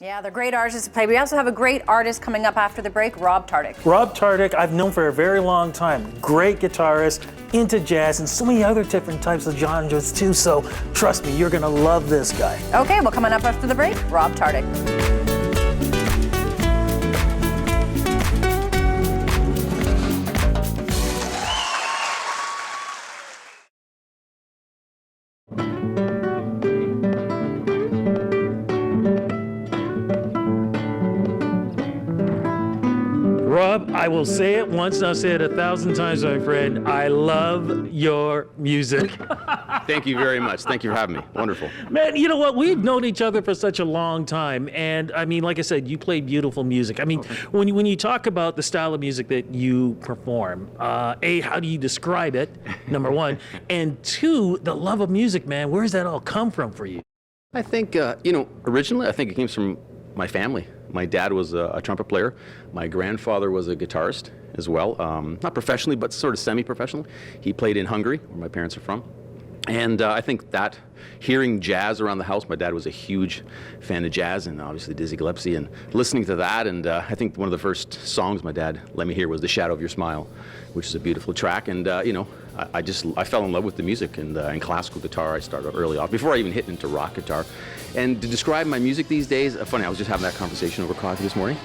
Yeah, they're great artists to play. We also have a great artist coming up after the break, Rob Tardik. Rob Tardik, I've known for a very long time. Great guitarist, into jazz and so many other different types of genres too. So trust me, you're gonna love this guy. Okay, well, coming up after the break, Rob Tardik. Rob, I will say it once and I'll say it 1,000 times, my friend. I love your music. Thank you very much. Thank you for having me. Wonderful. Man, you know what? We've known each other for such a long time. And I mean, like I said, you play beautiful music. I mean, when you talk about the style of music that you perform, A, how do you describe it, number one? And two, the love of music, man, where does that all come from for you? I think, originally I think it came from my family. My dad was a trumpet player. My grandfather was a guitarist as well. Not professionally, but sort of semi-professionally. He played in Hungary, where my parents are from. And I think that hearing jazz around the house, my dad was a huge fan of jazz and obviously Dizzy Gillespie, and listening to that, and I think one of the first songs my dad let me hear was The Shadow of Your Smile, which is a beautiful track. And I fell in love with the music, and classical guitar I started early off, before I even hit into rock guitar. And to describe my music these days, funny, I was just having that conversation over coffee this morning.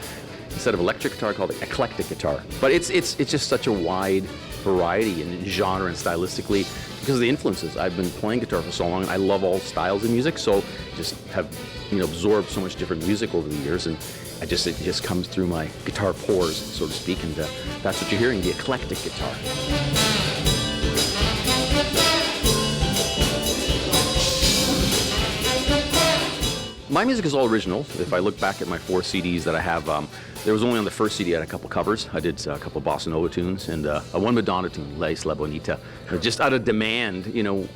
Instead of electric guitar, I called it eclectic guitar. But it's just such a wide variety in genre and stylistically because of the influences. I've been playing guitar for so long, and I love all styles of music, so just have absorbed so much different music over the years, and it just comes through my guitar pores, so to speak, and that's what you're hearing, the eclectic guitar. My music is all original. If I look back at my 4 CDs that I have, there was only on the first CD I had a couple covers. I did a couple bossa nova tunes and one Madonna tune, La Isla Bonita. Just out of demand,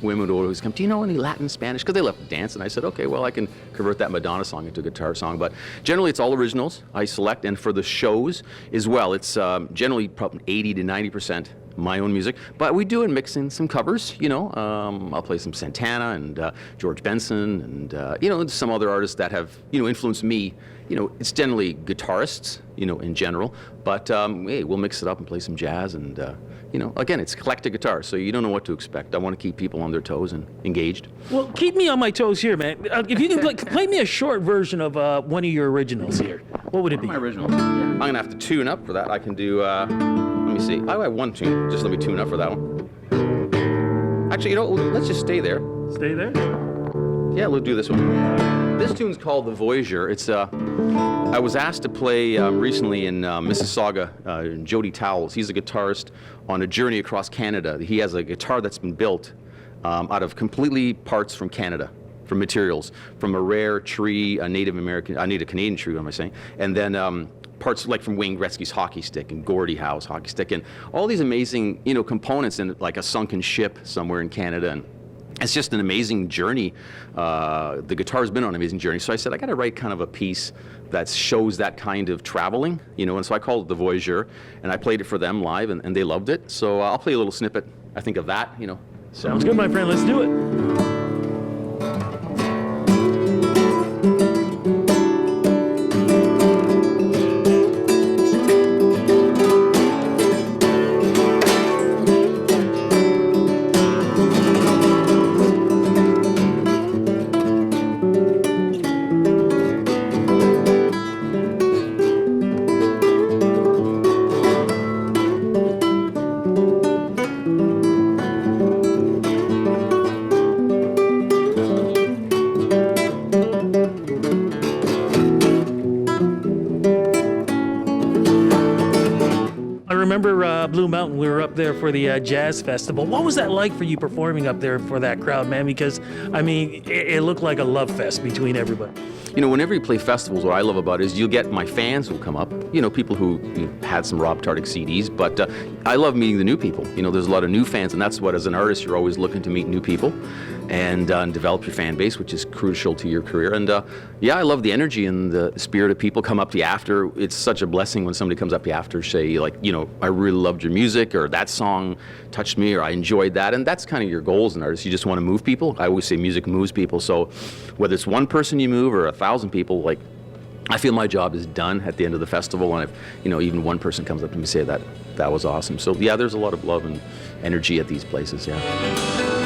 women would always come, do you know any Latin Spanish? Because they love to dance, and I said, okay, well, I can convert that Madonna song into a guitar song. But generally, it's all originals I select, and for the shows as well, it's generally probably 80 to 90% my own music, but we do mix in some covers. I'll play some Santana and George Benson and some other artists that have influenced me. It's generally guitarists, in general, but hey, we'll mix it up and play some jazz, and again, it's eclectic guitar, so you don't know what to expect. I want to keep people on their toes and engaged. Well, keep me on my toes here, man. If you can play me a short version of one of your originals here, what would it be? My originals. Yeah. I'm gonna have to tune up for that. I can do. Let me see. I have one tune. Just let me tune up for that one. Actually, let's just stay there. Stay there? Yeah, we'll do this one. This tune's called The Voyager. It's I was asked to play recently in Mississauga, Jody Towles. He's a guitarist on a journey across Canada. He has a guitar that's been built out of completely parts from Canada, from materials, from a rare tree, a Native Canadian tree, what am I saying? And then parts like from Wayne Gretzky's hockey stick and Gordie Howe's hockey stick, and all these amazing, components in like a sunken ship somewhere in Canada. And it's just an amazing journey. The guitar's been on an amazing journey. So I said, I got to write kind of a piece that shows that kind of traveling, and so I called it The Voyager, and I played it for them live, and they loved it. So I'll play a little snippet, I think, of that, Sounds good, my friend. Let's do it. Blue Mountain, we were up there for the jazz festival. What was that like for you performing up there for that crowd, man? Because, I mean, it looked like a love fest between everybody. Whenever you play festivals, what I love about it is you'll get my fans who come up, people who had some Rob Tardik CDs, but I love meeting the new people. There's a lot of new fans, and that's what, as an artist, you're always looking to meet new people and develop your fan base, which is crucial to your career. And yeah, I love the energy and the spirit of people come up to you after. It's such a blessing when somebody comes up to you after, say, like, I really loved your music, or that song touched me, or I enjoyed that. And that's kind of your goal as an artist. You just want to move people. I always say music moves people. So whether it's one person you move or 1,000 people, like, I feel my job is done at the end of the festival, and if even one person comes up to me and say that was awesome. So yeah, there's a lot of love and energy at these places. Yeah.